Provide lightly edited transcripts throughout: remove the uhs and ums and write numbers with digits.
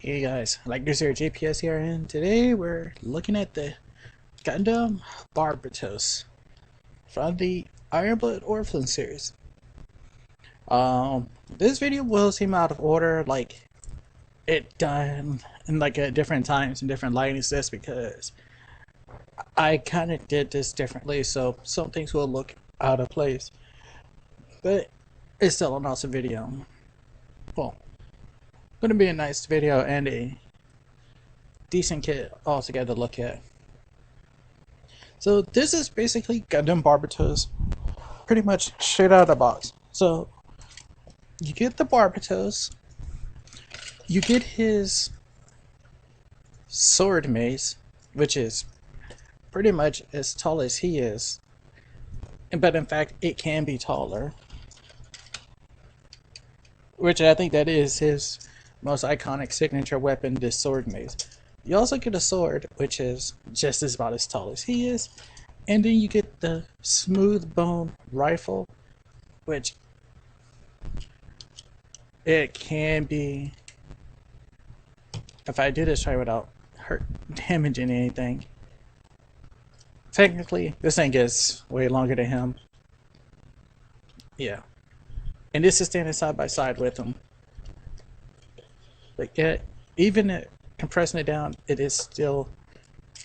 Hey guys, like this here JPS here, and today we're looking at the Gundam Barbatos from the Ironblood Orphan series. This video will seem out of order, like it done in like at different times and different lighting sets because I kind of did this differently, so some things will look out of place, but it's still an awesome video. Well, gonna be a nice video and a decent kit altogether to look at. So this is basically Gundam Barbatos, pretty much straight out of the box. So you get the Barbatos, you get his sword mace, which is pretty much as tall as he is, but in fact it can be taller, which I think that is his most iconic signature weapon, this sword mace. You also get a sword, which is just as about as tall as he is, and then you get the smooth bone rifle, which it can be, if I do this right without damaging anything. Technically, this thing gets way longer than him. Yeah. And this is standing side by side with him. But yet, even compressing it down, it is still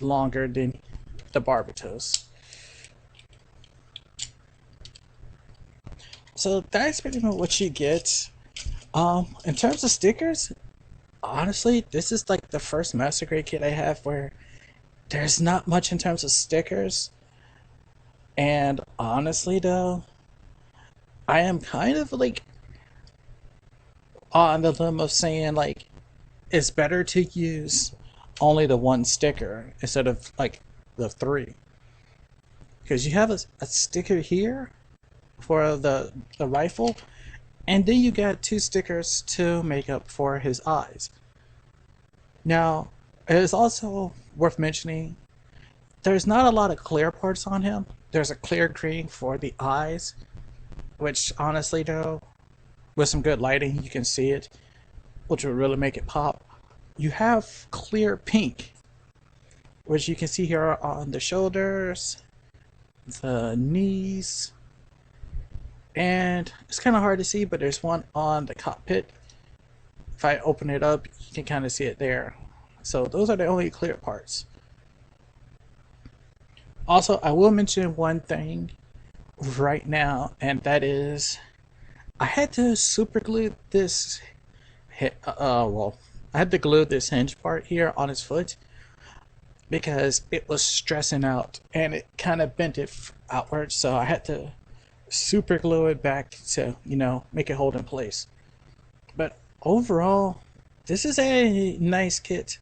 longer than the Barbatos. So that's pretty much what you get. In terms of stickers, honestly, this is like the first Master Grade kit I have where there's not much in terms of stickers. And honestly though, I am kind of like on the limb of saying like it's better to use only the one sticker instead of like the three, because you have a sticker here for the rifle, and then you got two stickers to make up for his eyes. Now it is also worth mentioning there's not a lot of clear parts on him. There's a clear green for the eyes, which honestly though, with some good lighting you can see it, which will really make it pop. You have clear pink, which you can see here on the shoulders, the knees, and it's kind of hard to see, but there's one on the cockpit. If I open it up, you can kind of see it there. So those are the only clear parts. Also, I will mention one thing right now, and that is I had to super glue this I had to glue this hinge part here on his foot because it was stressing out and it kind of bent it outwards, so I had to super glue it back to, make it hold in place. But overall, this is a nice kit,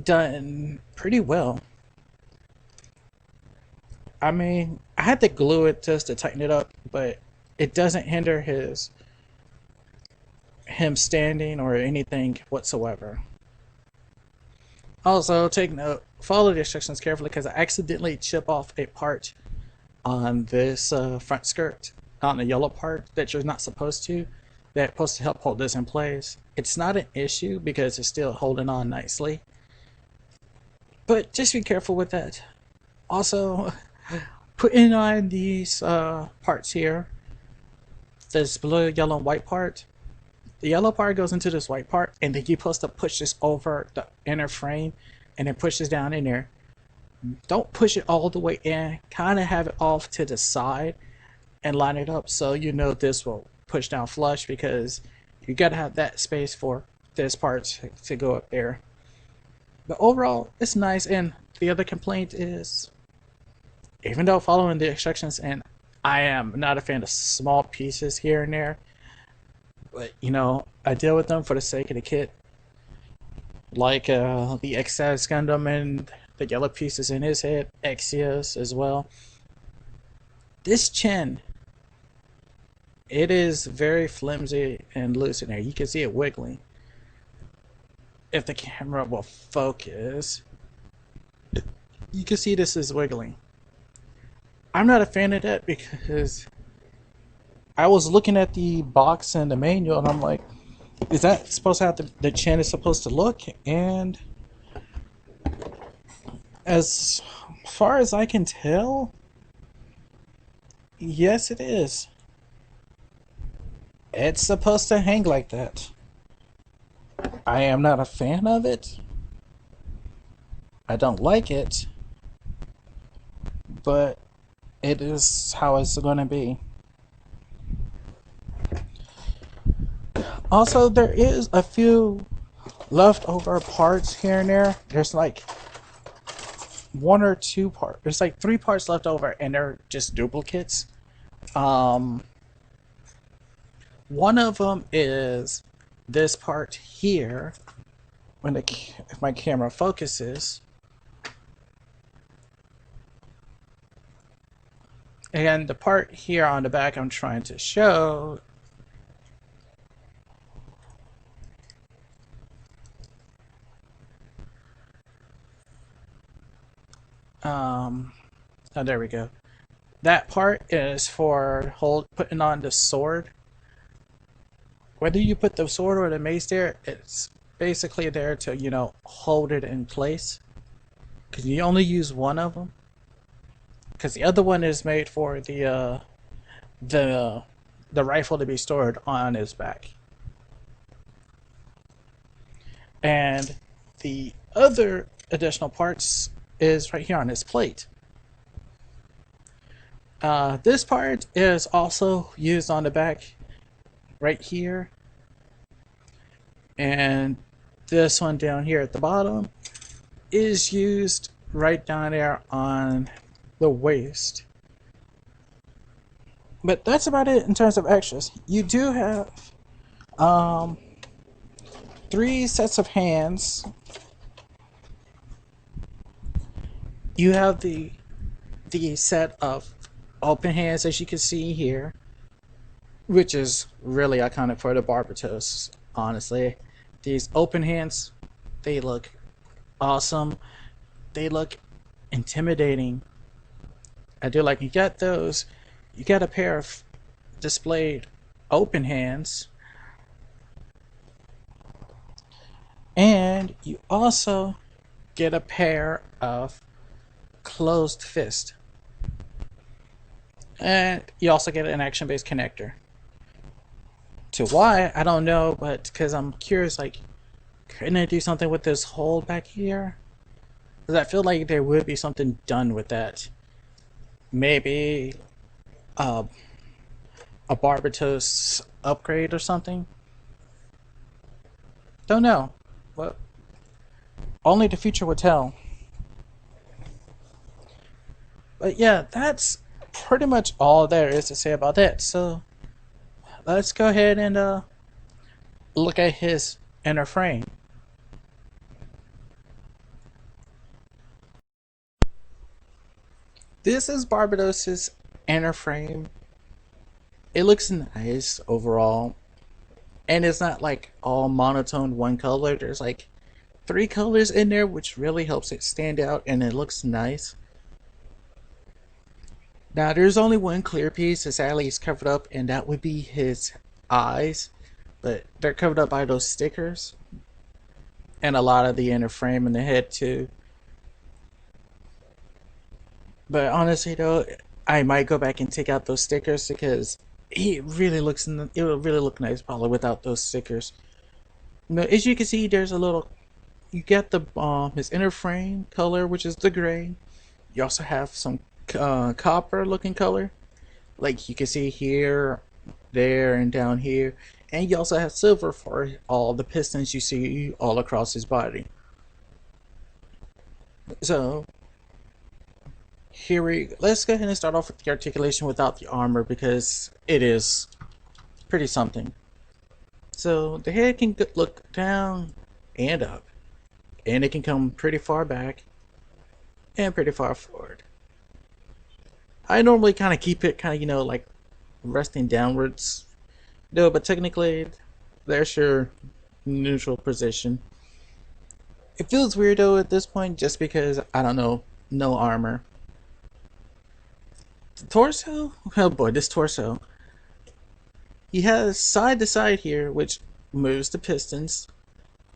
done pretty well. I mean, I had to glue it just to tighten it up, but it doesn't hinder him standing or anything whatsoever. Also, take note, follow the instructions carefully because I accidentally chip off a part on this front skirt, on the yellow part that you're not supposed to. That's supposed to help hold this in place. It's not an issue because it's still holding on nicely, but just be careful with that. Also, putting on these parts here, this blue, yellow, and white part. The yellow part goes into this white part, and then you're supposed to push this over the inner frame and then push this down in there. Don't push it all the way in, kind of have it off to the side and line it up so you know this will push down flush, because you gotta have that space for this part to go up there. But overall, it's nice. And the other complaint is, even though following the instructions, and I am not a fan of small pieces here and there, but I deal with them for the sake of the kit, like the XS Gundam and the yellow pieces in his head, Exios as well. This chin, it is very flimsy and loose in there. You can see it wiggling. If the camera will focus, you can see this is wiggling. I'm not a fan of that because I was looking at the box and the manual and I'm like, Is that supposed to have the chin is supposed to look? And as far as I can tell, yes, it is. It's supposed to hang like that. I am not a fan of it. I don't like it, but it is how it's going to be. Also, there is a few leftover parts here and there. There's like one or two parts. There's like three parts left over, and they're just duplicates. Um, One of them is this part here. When if my camera focuses, and the part here on the back I'm trying to show. Oh, there we go. That part is for putting on the sword. Whether you put the sword or the mace there, it's basically there to, hold it in place. Because you only use one of them. Because the other one is made for the rifle to be stored on his back. And the other additional parts is right here on his plate. This part is also used on the back right here. And this one down here at the bottom is used right down there on the waist. But that's about it in terms of extras. You do have 3 sets of hands. You have the set of open hands, as you can see here, which is really iconic for the Barbatos, honestly. These open hands, they look awesome. They look intimidating. I do like you got those. You got a pair of displayed open hands. And you also get a pair of closed fist. And you also get an action-based connector. To why, I don't know, but because I'm curious, like, couldn't I do something with this hole back here? Because I feel like there would be something done with that. Maybe a Barbatos upgrade or something? Don't know. But only the future will tell. But yeah, that's pretty much all there is to say about that. So let's go ahead and look at his inner frame. This is Barbatos's inner frame. It looks nice overall, and it's not like all monotone one color. There's like 3 colors in there, which really helps it stand out, and it looks nice. Now, there's only one clear piece that sadly is covered up, and that would be his eyes, but they're covered up by those stickers, and a lot of the inner frame and the head too. But honestly though, I might go back and take out those stickers because it would really look nice probably without those stickers. Now, as you can see, there's a little. You get the his inner frame color, which is the gray. You also have some copper looking color, like you can see here, there, and down here. And you also have silver for all the pistons you see all across his body. So let's go ahead and start off with the articulation without the armor because it is pretty something. So the head can look down and up, and it can come pretty far back and pretty far forward. I normally kind of keep it kind of, like resting downwards. No, but technically, there's your neutral position. It feels weird though at this point just because, I don't know, no armor. The torso? Oh boy, this torso. He has side to side here, which moves the pistons.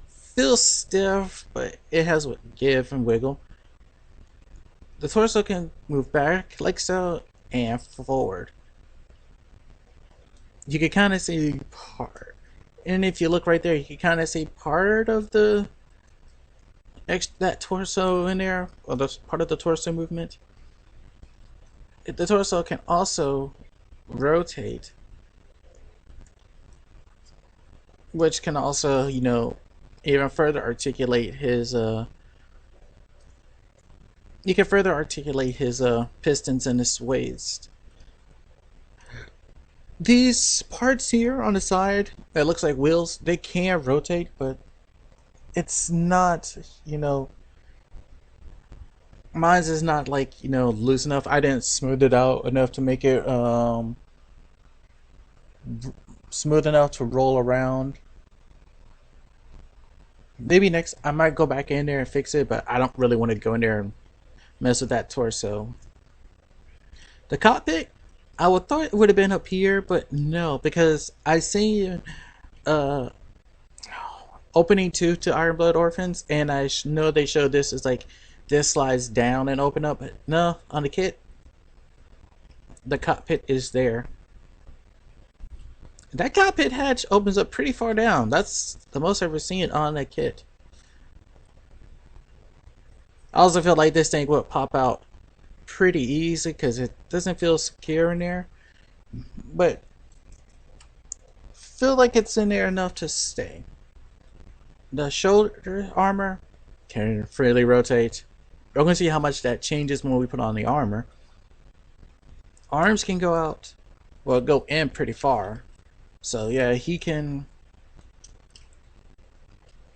Feels stiff, but it has give and wiggle. The torso can move back like so and forward. You can kind of see part, and if you look right there, you can kind of see part of the that torso in there, or the part of the torso movement. The torso can also rotate, which can also, even further articulate his you can further articulate his pistons in his waist. These parts here on the side that looks like wheels, they can rotate, but it's not, mine's is not like, loose enough. I didn't smooth it out enough to make it smooth enough to roll around. Maybe next I might go back in there and fix it, but I don't really want to go in there and mess with that torso. The cockpit, I would thought it would have been up here, but no, because I see uh opening two to Iron Blood Orphans, and I know they show this as like this slides down and open up, but no, on the kit, the cockpit is there. That cockpit hatch opens up pretty far down. That's the most I've ever seen on a kit. I also feel like this thing would pop out pretty easy because it doesn't feel secure in there, but feel like it's in there enough to stay. The shoulder armor can freely rotate. We're going to see how much that changes when we put on the armor. Arms can go out, well, go in pretty far. So yeah, he can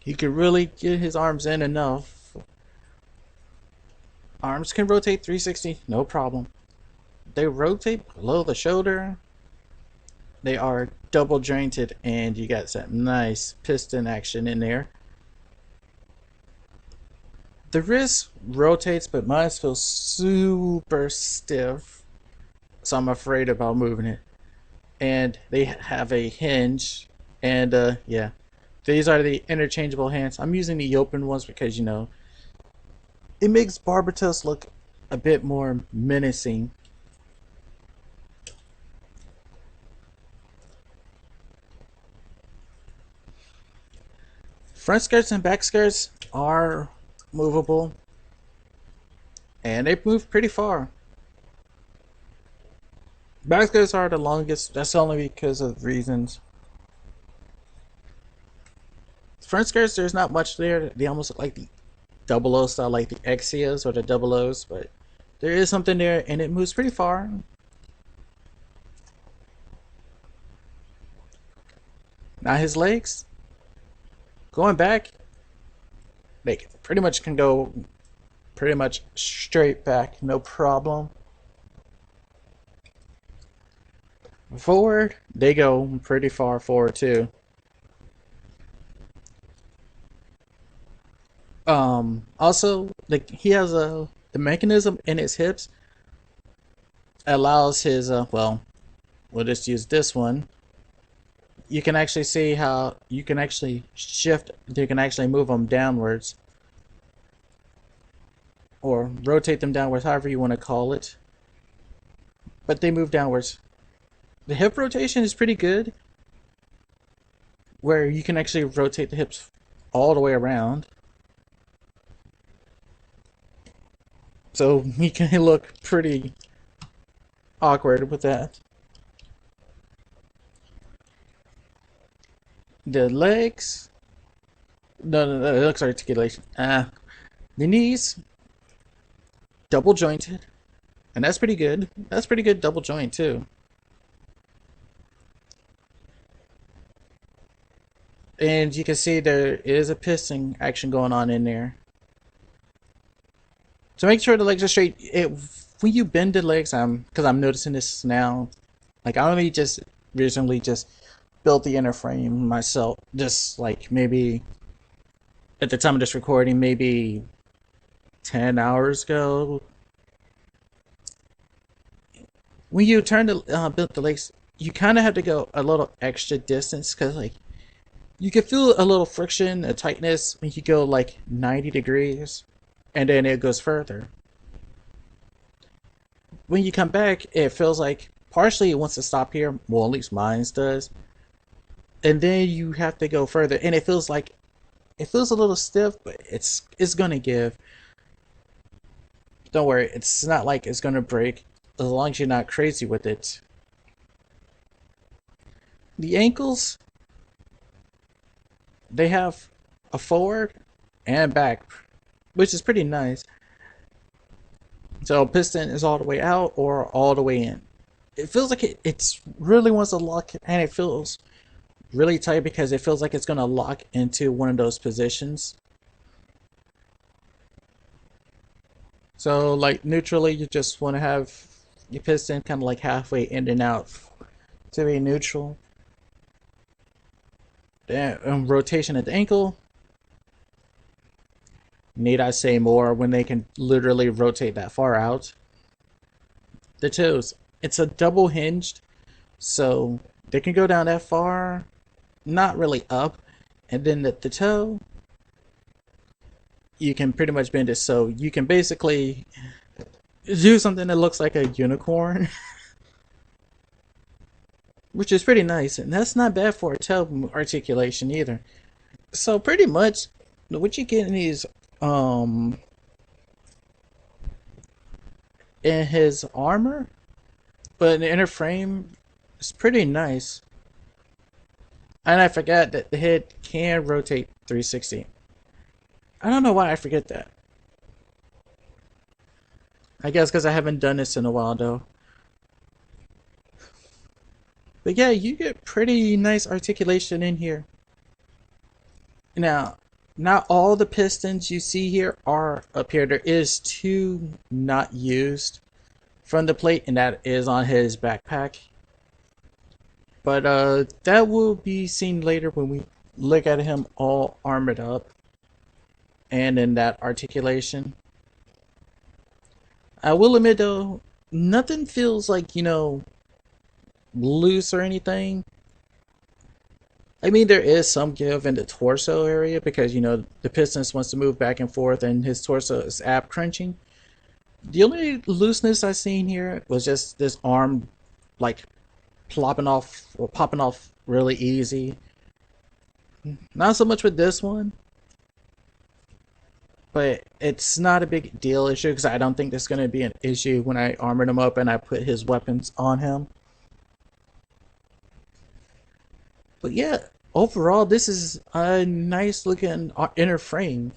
really get his arms in enough. Arms can rotate 360, no problem. They rotate below the shoulder. They are double jointed, and you got some nice piston action in there. The wrist rotates, but mine feels super stiff, so I'm afraid about moving it. And they have a hinge, and yeah, these are the interchangeable hands. I'm using the open ones because it makes Barbatos look a bit more menacing. Front skirts and back skirts are movable, and they move pretty far. Back skirts are the longest. That's only because of reasons. Front skirts, there's not much there. They almost look like the double O style, like the Exias or the double O's, but there is something there, and it moves pretty far. Now his legs, going back, they pretty much can go pretty much straight back, no problem. Forward, they go pretty far forward too. Also, like he has the mechanism in his hips allows his well, we'll just use this one. You can actually see how you can actually shift. You can actually move them downwards or rotate them downwards, however you want to call it. But they move downwards. The hip rotation is pretty good, where you can actually rotate the hips all the way around. So he can look pretty awkward with that. The legs, no, it looks articulation. The knees, double jointed, and that's pretty good. That's pretty good double joint too. And you can see there is a piston action going on in there. To make sure the legs are straight, when you bend the legs, because I'm noticing this now. Like I only just recently just built the inner frame myself, just like maybe at the time of this recording, maybe 10 hours ago. When you turn the build the legs, you kind of have to go a little extra distance because like You can feel a little friction, a tightness when you go like 90 degrees, and then it goes further. When you come back, it feels like partially it wants to stop here. Well, at least mine does. And then you have to go further, and it feels like it feels a little stiff, but it's gonna give. Don't worry, it's not like it's gonna break as long as you're not crazy with it. The ankles, they have a forward and back, which is pretty nice. So piston is all the way out or all the way in. It feels like it's really wants to lock, and it feels really tight because it feels like it's gonna lock into one of those positions. So like neutrally, you just want to have your piston kind of like halfway in and out to be neutral. Then rotation at the ankle. Need I say more when they can literally rotate that far out? The toes. It's a double hinged, so they can go down that far, not really up. And then the toe, you can pretty much bend it so you can basically do something that looks like a unicorn, which is pretty nice. And that's not bad for a toe articulation either. So pretty much what you get in these in his armor, but in the inner frame is pretty nice. And I forgot that the head can rotate 360. I don't know why I forget that. I guess because I haven't done this in a while though. But yeah, you get pretty nice articulation in here. Now, not all the pistons you see here are up here. There is two not used from the plate, and that is on his backpack. But that will be seen later when we look at him all armored up and in that articulation. I will admit though, nothing feels like, loose or anything. I mean, there is some give in the torso area because, the Pistons wants to move back and forth and his torso is ab crunching. The only looseness I seen here was just this arm, like, plopping off or popping off really easy. Not so much with this one, but it's not a big deal issue because I don't think there's going to be an issue when I armored him up and I put his weapons on him. But yeah, overall, this is a nice looking inner frame,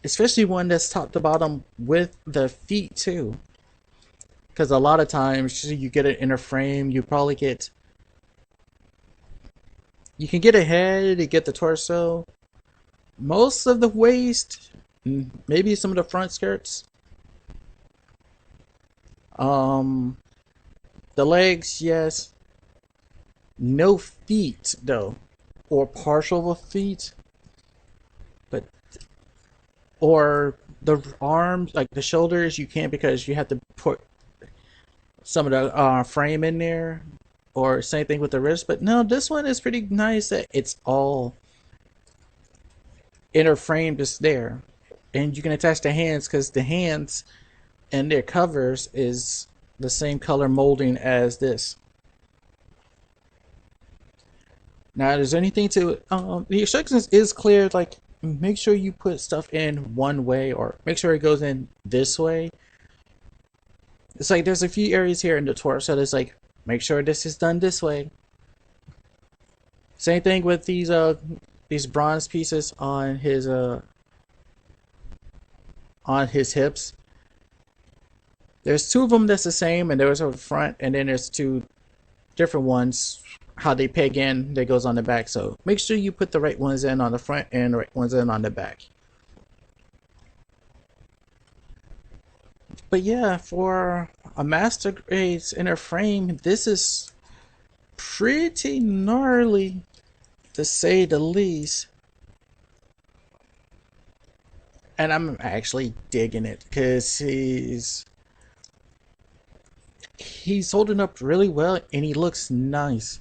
especially one that's top to bottom with the feet too. Because a lot of times you get an inner frame, you can get a head, you get the torso, most of the waist, maybe some of the front skirts. Um, the legs, yes. No feet though, or partial feet, but or the arms, like the shoulders, you can't because you have to put some of the frame in there, or same thing with the wrist. But no, this one is pretty nice that it's all inner frame just there, and you can attach the hands because the hands and their covers is the same color molding as this. Now, there's anything to the instructions is clear. Like, make sure you put stuff in one way, or make sure it goes in this way. It's like there's a few areas here in the torso that's like, make sure this is done this way. Same thing with these bronze pieces on his hips. There's two of them that's the same, and there's a front, and then there's two different ones. How they peg in that goes on the back. So make sure you put the right ones in on the front and the right ones in on the back. But yeah, for a master grades inner frame, this is pretty gnarly to say the least. And I'm actually digging it because he's holding up really well and he looks nice.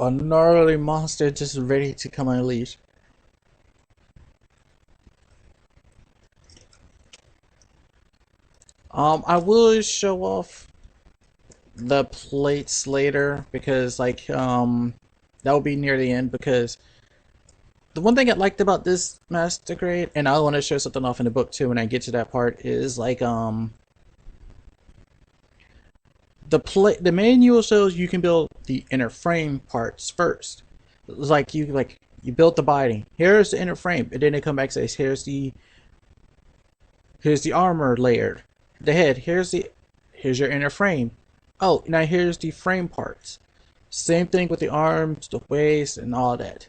A gnarly monster just ready to come unleashed. I will show off the plates later because that will be near the end because the one thing I liked about this master grade, and I want to show something off in the book too when I get to that part, is the manual shows you can build the inner frame parts first. It's you built the body. Here's the inner frame, and then they come back and says here's the armor layered. The head, here's your inner frame. Oh, now here's the frame parts. Same thing with the arms, the waist, and all that.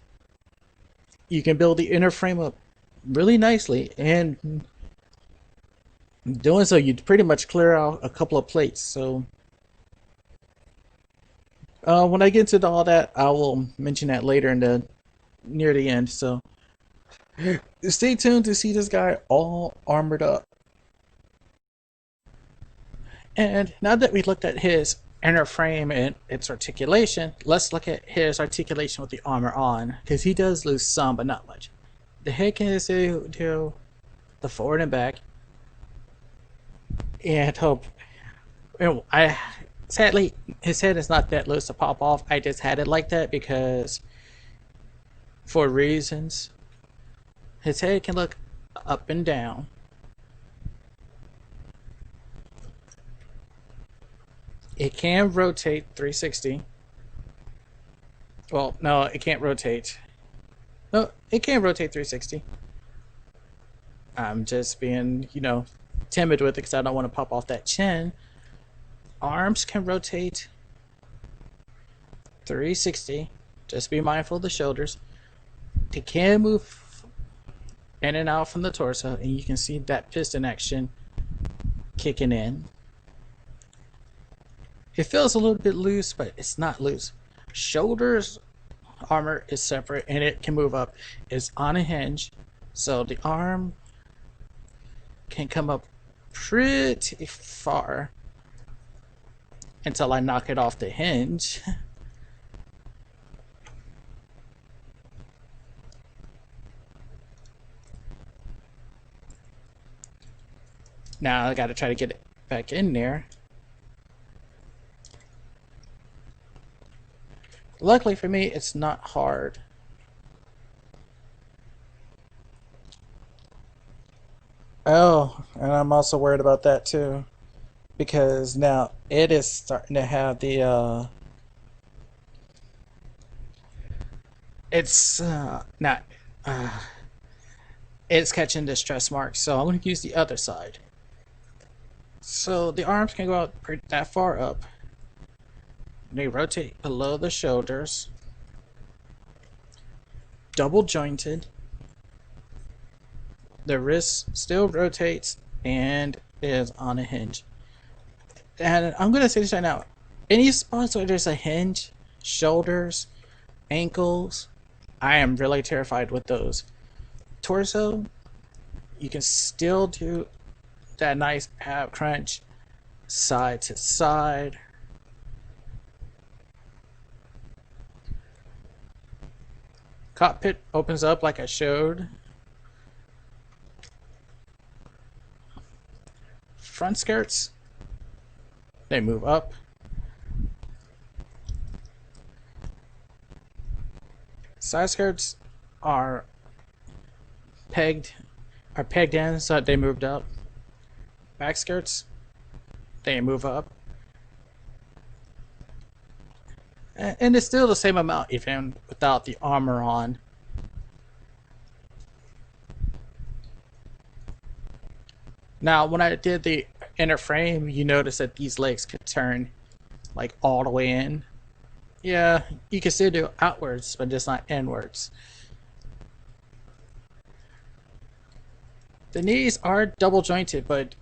You can build the inner frame up really nicely, and doing so, you pretty much clear out a couple of plates. So, when I get into all that, I will mention that later in the near the end. So, stay tuned to see this guy all armored up. And now that we looked at his inner frame and its articulation, let's look at his articulation with the armor on, because he does lose some, but not much. The head can do the forward and back, and hope. I sadly his head is not that loose to pop off. I just had it like that because, for reasons, his head can look up and down. It can rotate 360. Well, no, it can't rotate. No, it can rotate 360. I'm just being, timid with it because I don't want to pop off that chin. Arms can rotate 360. Just be mindful of the shoulders. They can move in and out from the torso, and you can see that piston action kicking in. It feels a little bit loose, but it's not loose. Shoulders armor is separate, and it can move up. It's on a hinge, so the arm can come up pretty far until I knock it off the hinge. Now I gotta try to get it back in there. Luckily for me, it's not hard. Oh, and I'm also worried about that too, because now it is starting to have it's not, uh, it's catching the stress mark, so I'm going to use the other side. So the arms can go out that far up. They rotate below the shoulders, double jointed. The wrist still rotates and is on a hinge. And I'm going to say this right now. Any spots where there's a hinge, shoulders, ankles, I am really terrified with those. Torso, you can still do that nice ab crunch side to side. Cockpit opens up like I showed. Front skirts, they move up. Side skirts are pegged in so that they moved up. Back skirts, they move up. And it's still the same amount even without the armor on. Now, when I did the inner frame, you notice that these legs could turn like all the way in. Yeah, you can still do outwards, but just not inwards. The knees are double jointed, but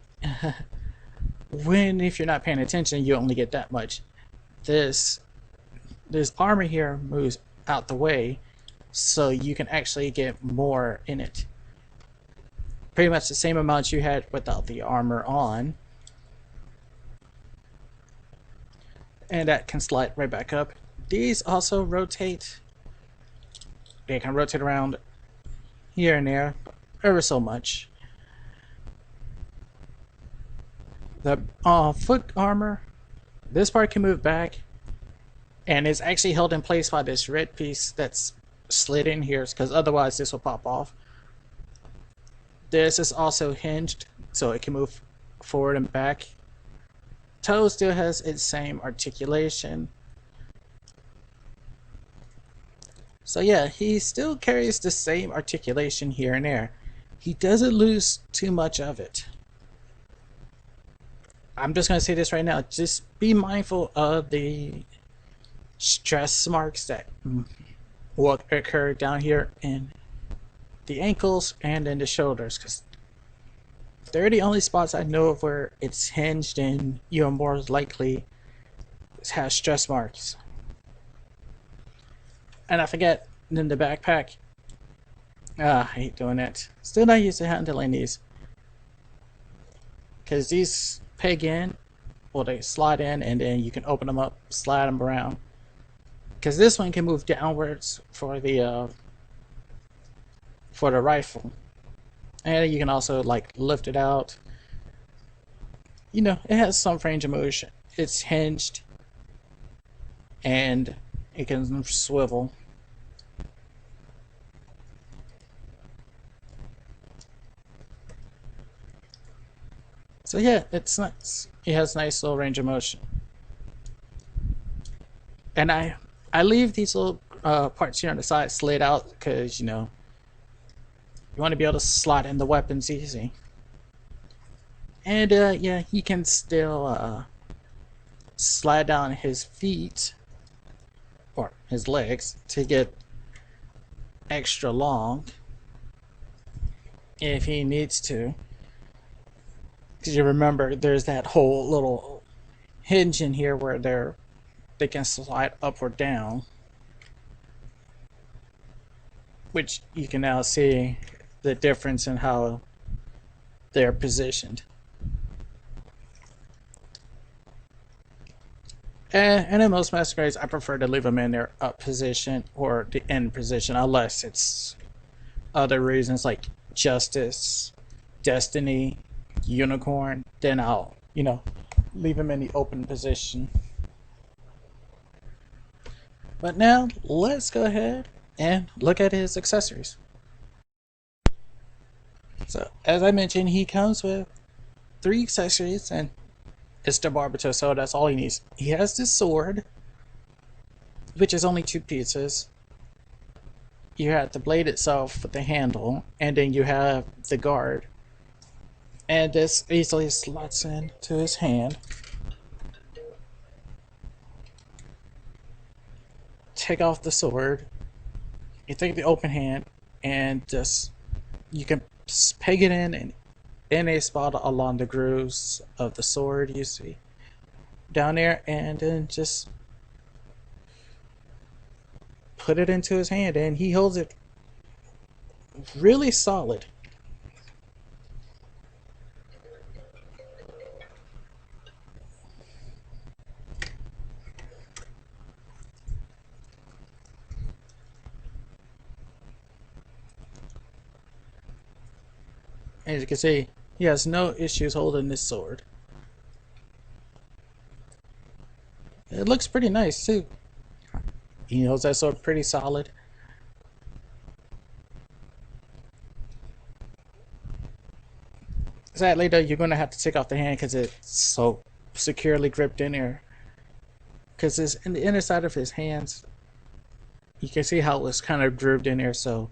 if you're not paying attention, you only get that much. This armor here moves out the way, so you can actually get more in it. Pretty much the same amount you had without the armor on. And that can slide right back up. These also rotate. They can rotate around here and there ever so much. The foot armor, this part can move back, and it's actually held in place by this red piece that's slid in here, because otherwise this will pop off. This is also hinged, so it can move forward and back. Toe still has its same articulation. So yeah, he still carries the same articulation here and there. He doesn't lose too much of it. I'm just going to say this right now. Just be mindful of the stress marks that will occur down here in the ankles and in the shoulders, because they're the only spots I know of where it's hinged and you're more likely to have stress marks. And I forget, in the backpack, I hate doing that. Still not used to handling these, because these peg in, well, they slide in and then you can open them up, slide them around, because this one can move downwards for the rifle, and you can also like lift it out. You know, it has some range of motion. It's hinged and it can swivel. So yeah, it's nice. It has nice little range of motion. And I leave these little parts here on the side slid out because, you know, you want to be able to slot in the weapons easy. And yeah, he can still slide down his feet or his legs to get extra long if he needs to. Because you remember, there's that whole little hinge in here where they can slide up or down, which you can now see the difference in how they're positioned. And in most master grades, I prefer to leave them in their up position or the end position, unless it's other reasons like justice, destiny, unicorn. Then I'll, you know, leave them in the open position. But now let's go ahead and look at his accessories. So as I mentioned, he comes with 3 accessories, and it's the Barbatos, so that's all he needs. He has this sword, which is only 2 pieces. You have the blade itself with the handle, and then you have the guard. And this easily slots into his hand. Take off the sword. You take the open hand, and just you can peg it in a spot along the grooves of the sword you see down there, and then just put it into his hand, and he holds it really solid. As you can see, he has no issues holding this sword. It looks pretty nice too. He holds that sword pretty solid. Sadly though, you're going to have to take off the hand because it's so securely gripped in there. Because it's in the inner side of his hands. You can see how it was kind of grooved in there, so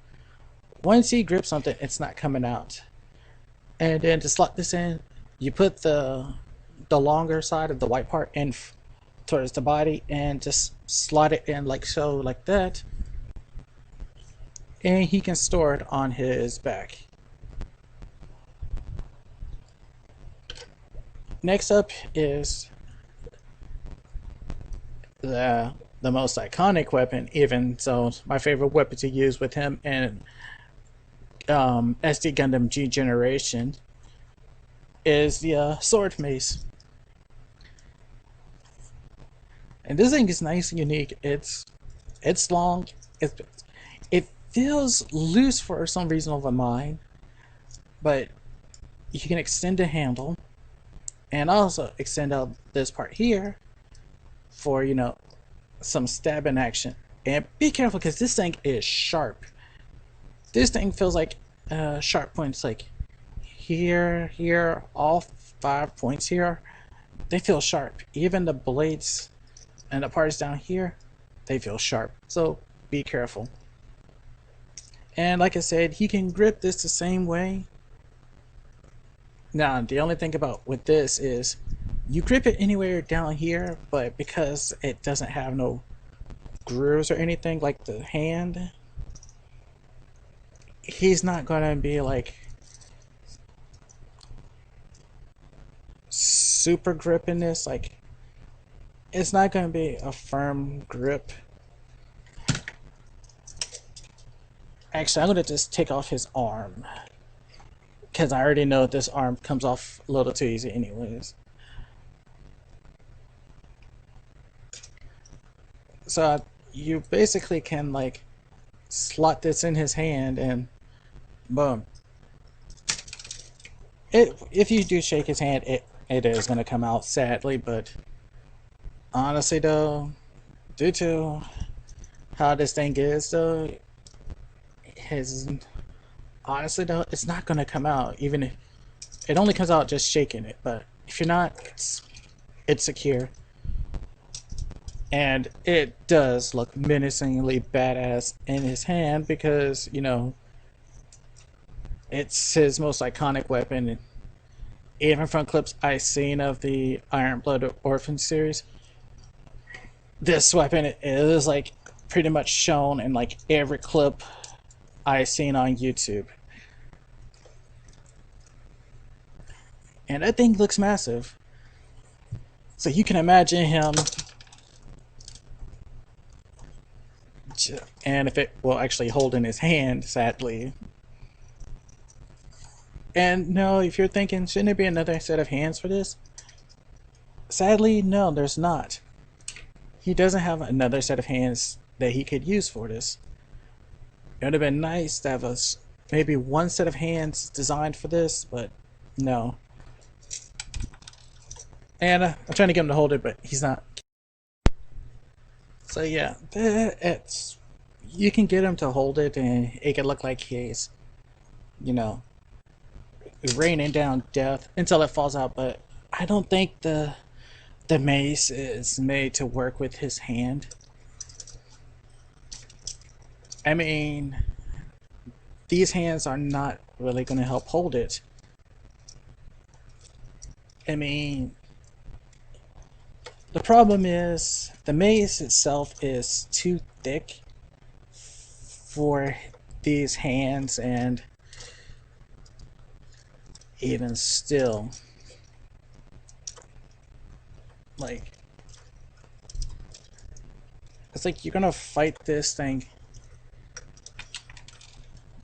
once he grips something, it's not coming out. And then to slot this in, you put the longer side of the white part in towards the body and just slot it in like so, like that. And he can store it on his back. Next up is the most iconic weapon, even so my favorite weapon to use with him and SD Gundam G Generation is the sword mace. And this thing is nice and unique. It's long. It it feels loose for some reason over mine, but you can extend the handle and also extend out this part here for, you know, some stabbing action. And be careful because this thing is sharp. This thing feels like sharp points, like here, here, all 5 points here. They feel sharp. Even the blades and the parts down here, they feel sharp. So be careful. And like I said, he can grip this the same way. Now, the only thing about with this is you grip it anywhere down here, but because it doesn't have no grooves or anything like the hand, he's not gonna be like super gripping this. Like, it's not gonna be a firm grip. Actually, I'm gonna just take off his arm because I already know this arm comes off a little too easy anyways. So you basically can like slot this in his hand and boom. If you do shake his hand, it is going to come out sadly, but honestly though, due to how this thing is though, his honestly though, it's not going to come out. Even if it only comes out just shaking it, but if you're not, it's secure. And it does look menacingly badass in his hand because, you know, it's his most iconic weapon. And even from clips I've seen of the Iron Blooded Orphan series, this weapon is like pretty much shown in like every clip I've seen on YouTube. And that thing looks massive. So you can imagine him, and if it will actually hold in his hand, sadly. And no, if you're thinking, shouldn't there be another set of hands for this? Sadly, no, there's not. He doesn't have another set of hands that he could use for this. It would have been nice to have maybe one set of hands designed for this, but no. And I'm trying to get him to hold it, but he's not. So yeah, you can get him to hold it and it can look like he's, you know, raining down death until it falls out, but I don't think the mace is made to work with his hand. I mean, these hands are not really going to help hold it. I mean, the problem is the mace itself is too thick for these hands, and even still, like, it's like you're gonna fight this thing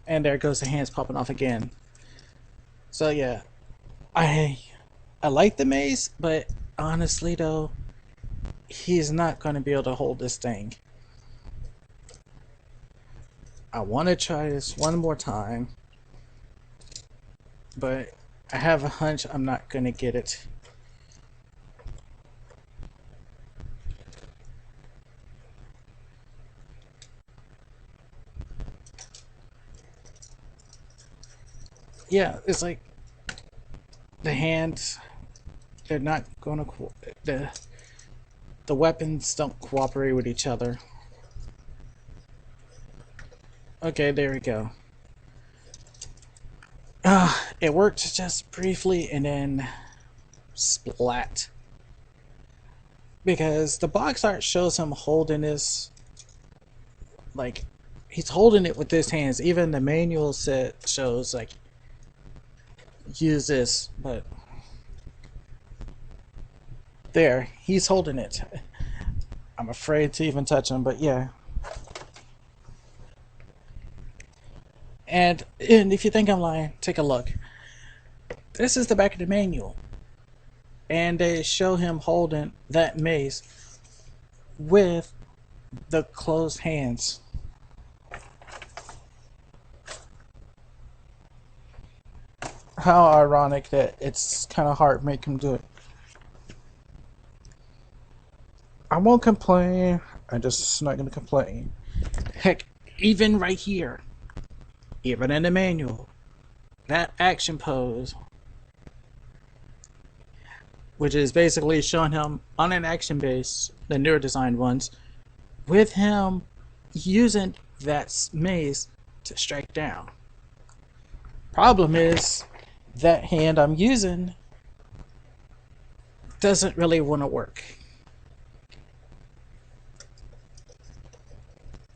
and there goes the hands popping off again. So yeah, I like the mace, but honestly though, he's not going to be able to hold this thing. I want to try this one more time, but I have a hunch I'm not going to get it. Yeah, it's like the hands, they're not going to, the weapons don't cooperate with each other. Okay, there we go. It worked just briefly and then splat. Because the box art shows him holding this, like, he's holding it with his hands. Even the manual set shows, like, use this, but there, he's holding it. I'm afraid to even touch him, but yeah. And if you think I'm lying, take a look. This is the back of the manual. And they show him holding that mace with the closed hands. How ironic that it's kind of hard to make him do it. I won't complain. I'm just not going to complain. Heck, even right here, even in the manual, that action pose, which is basically showing him on an action base, the newer designed ones, with him using that mace to strike down. Problem is, that hand I'm using doesn't really want to work.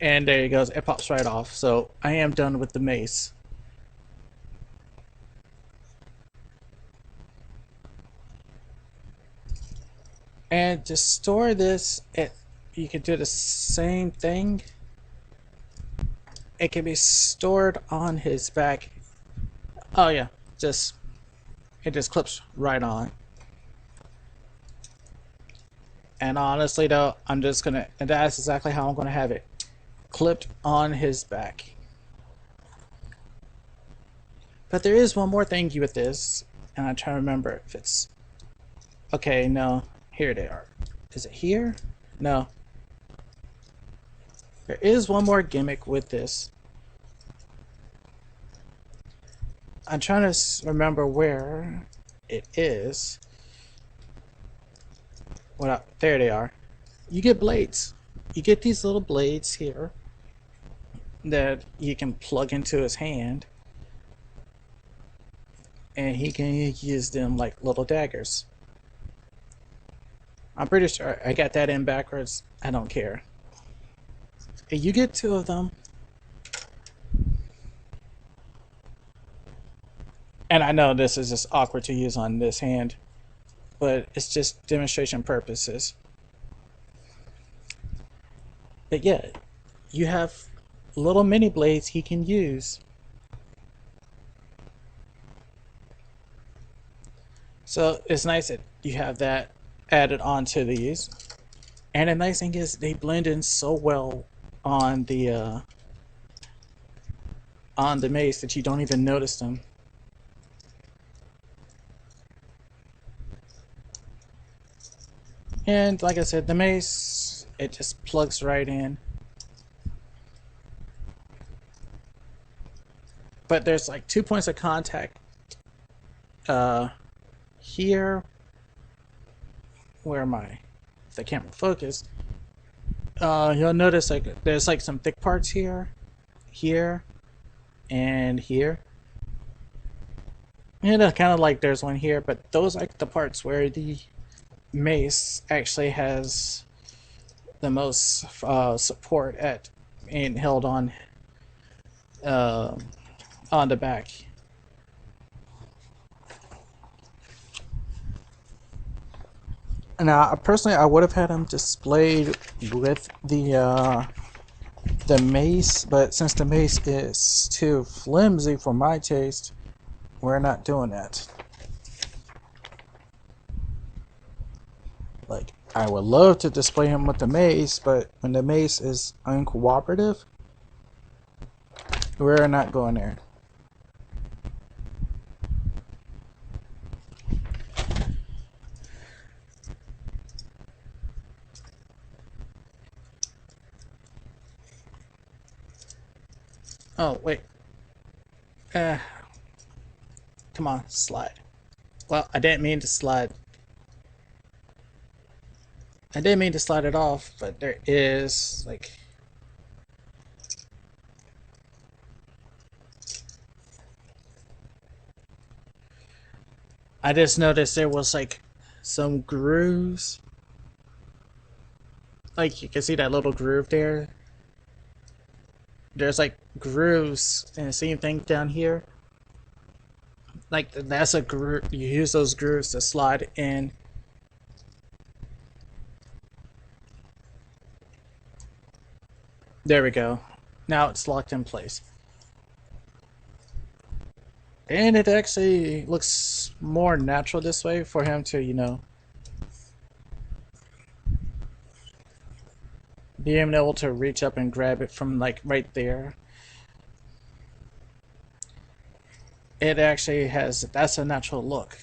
And there it goes, it pops right off. So I am done with the mace. And to store this, you can do the same thing. It can be stored on his back. Oh yeah, it just clips right on. And honestly though, and that's exactly how I'm gonna have it. Clipped on his back. But there is one more thing with this, and I'm trying to remember if it's... Okay, no. Here they are. Is it here? No. There is one more gimmick with this. I'm trying to remember where it is. Well, there they are. You get blades. You get these little blades here that you can plug into his hand, and he can use them like little daggers. I'm pretty sure I got that in backwards. I don't care. You get 2 of them. And I know this is just awkward to use on this hand, but it's just demonstration purposes. But yeah, you have little mini blades he can use. So it's nice that you have that added onto these. And the nice thing is they blend in so well on the mace that you don't even notice them. And like I said, the mace, it just plugs right in. But there's like 2 points of contact here. Where am I? If the camera focus, you'll notice like there's like some thick parts here, and here. And kind of like there's one here, but those are like the parts where the mace actually has the most support at being held on the back. Now, personally, I would have had them displayed with the mace, but since the mace is too flimsy for my taste, we're not doing that. Like, I would love to display him with the mace, but when the mace is uncooperative, we're not going there. Oh, wait. Come on, slide. Well, I didn't mean to slide. I didn't mean to slide it off, but there is, like... I just noticed there was, like, some grooves. Like, you can see that little groove there. There's, like, grooves, and the same thing down here. Like, that's a groove. You use those grooves to slide in. There we go. Now it's locked in place. And it actually looks more natural this way for him to, you know... being able to reach up and grab it from like right there, it actually has, that's a natural look.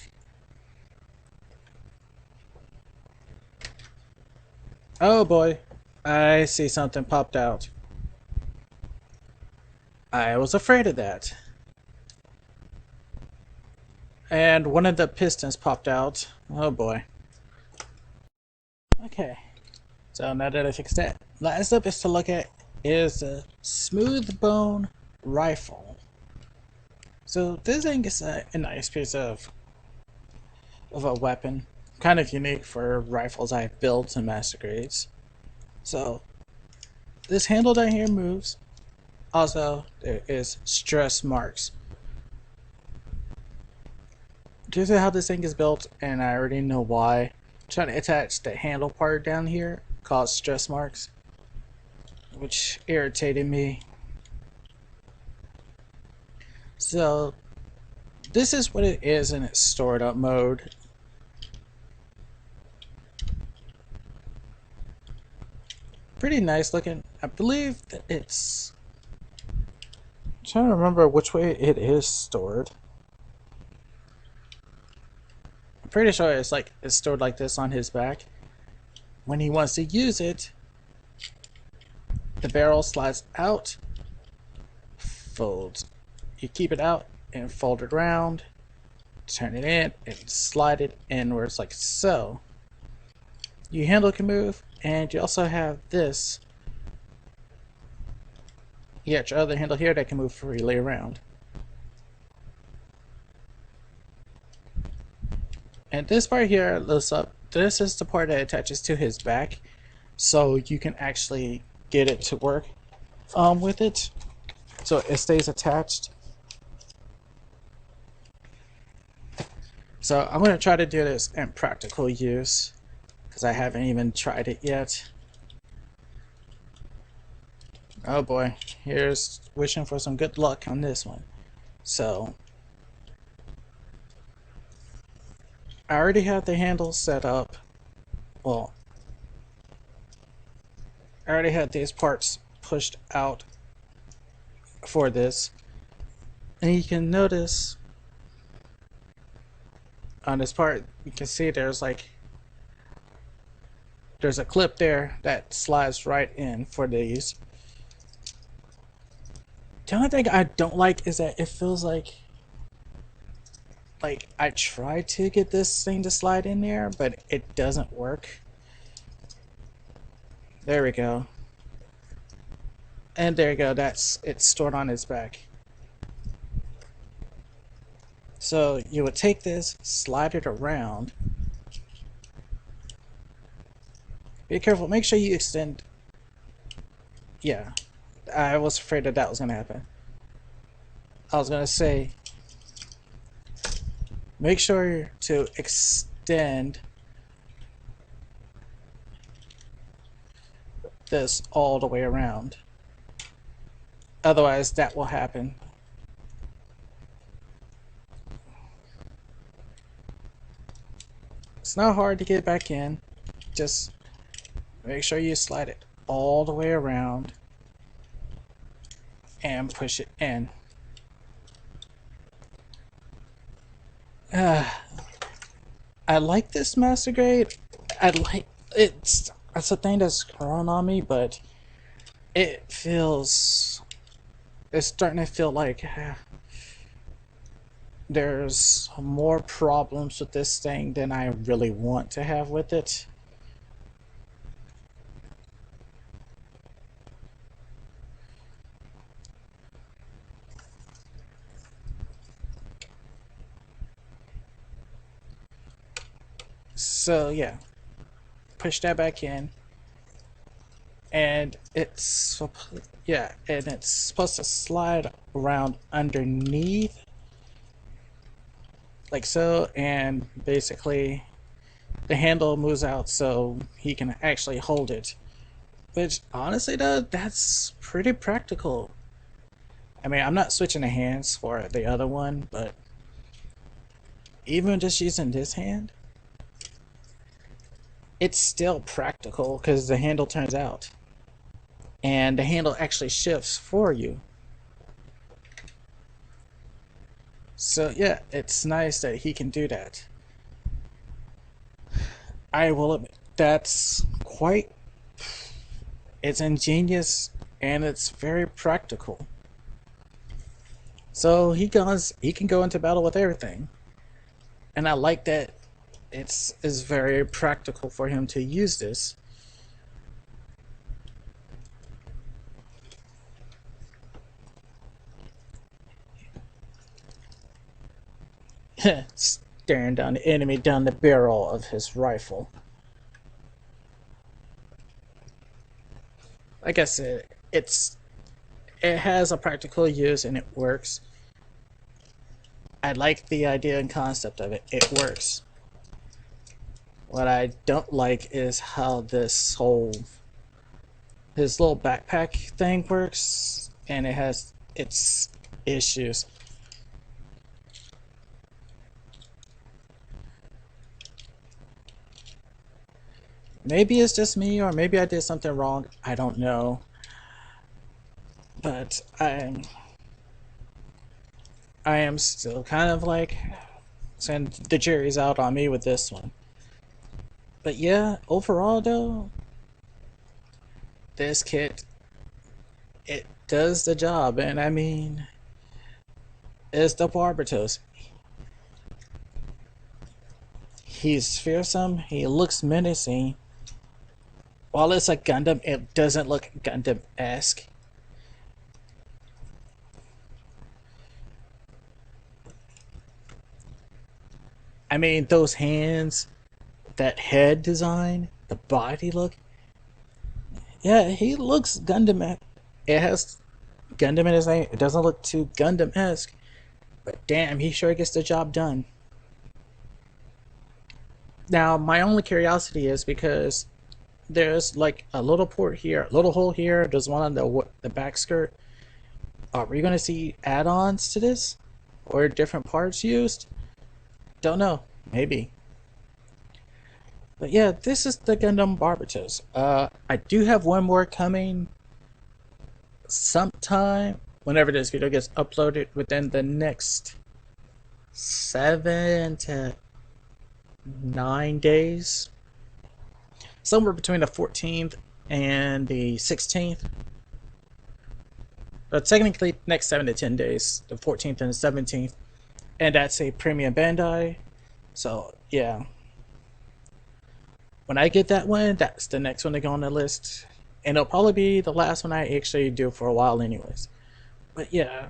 Oh boy, I see something popped out. I was afraid of that. And one of the pistons popped out. Oh boy. Okay, so now that I fixed that, last up is to look at is the smooth bone rifle. So this thing is a nice piece of a weapon, kind of unique for rifles I've built in master grades. So this handle down here moves. Also, there is stress marks. Due to how this thing is built, and I already know why, trying to attach the handle part down here caused stress marks, which irritated me. So this is what it is in its stored up mode. Pretty nice looking. I believe that it's, I'm trying to remember which way it is stored. I'm pretty sure it's like it's stored like this on his back. When he wants to use it, the barrel slides out, folds. You keep it out and fold it around, turn it in, and slide it inwards like so. Your handle can move, and you also have this. You got your other handle here that can move freely around. And this part here lifts up. This is the part that attaches to his back, so you can actually get it to work with it, so it stays attached. So I'm going to try to do this in practical use, because I haven't even tried it yet. Oh boy, here's wishing for some good luck on this one. So I already have the handle set up. Well, I already had these parts pushed out for this, and you can notice on this part, you can see there's a clip there that slides right in for these. The only thing I don't like is that it feels like I tried to get this thing to slide in there, but it doesn't work. There we go. And there you go, it's stored on its back. So you would take this, slide it around. Be careful, make sure you extend. Yeah, I was afraid that was going to happen. I was going to say, make sure to extend this all the way around. Otherwise, that will happen. It's not hard to get back in. Just make sure you slide it all the way around and push it in. I like this master grade. It's a thing that's growing on me, but it's starting to feel like there's more problems with this thing than I really want to have with it. So yeah, push that back in, and it's supposed to slide around underneath like so, and basically the handle moves out so he can actually hold it, which honestly though, that's pretty practical. I mean, I'm not switching the hands for the other one, but even just using this hand, it's still practical because the handle turns out. and the handle actually shifts for you. So yeah, it's nice that he can do that. I will admit, that's quite, it's ingenious and it's very practical. So he can go into battle with everything. And I like that it's very practical for him to use this. Staring down the enemy down the barrel of his rifle. Like I said, it has a practical use and it works. I like the idea and concept of it. It works. What I don't like is how his little backpack thing works, and it has its issues. Maybe it's just me, or maybe I did something wrong. I don't know. But I am still kind of like saying the jury's out on me with this one. But yeah, overall though, this kit, it does the job, and I mean, it's the Barbatos. He's fearsome, he looks menacing. While it's a Gundam, it doesn't look Gundam-esque. I mean, those hands, that head design, the body look. Yeah, he looks Gundam. It has Gundam in his name. It doesn't look too Gundam-esque, but damn, he sure gets the job done. Now, my only curiosity is because there's like a little port here, a little hole here. There's one on the back skirt. Are we gonna see add-ons to this, or different parts used? Don't know. Maybe. But yeah, this is the Gundam Barbatos. I do have one more coming sometime whenever this video gets uploaded within the next 7 to 9 days. Somewhere between the 14th and the 16th. But technically, next 7 to 10 days, the 14th and the 17th. And that's a premium Bandai. So, yeah. When I get that one, that's the next one to go on the list. And it'll probably be the last one I actually do for a while anyways. But yeah,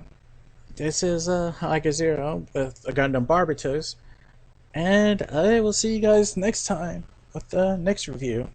this is Higa Zero with a Gundam Barbatos. And I will see you guys next time with the next review.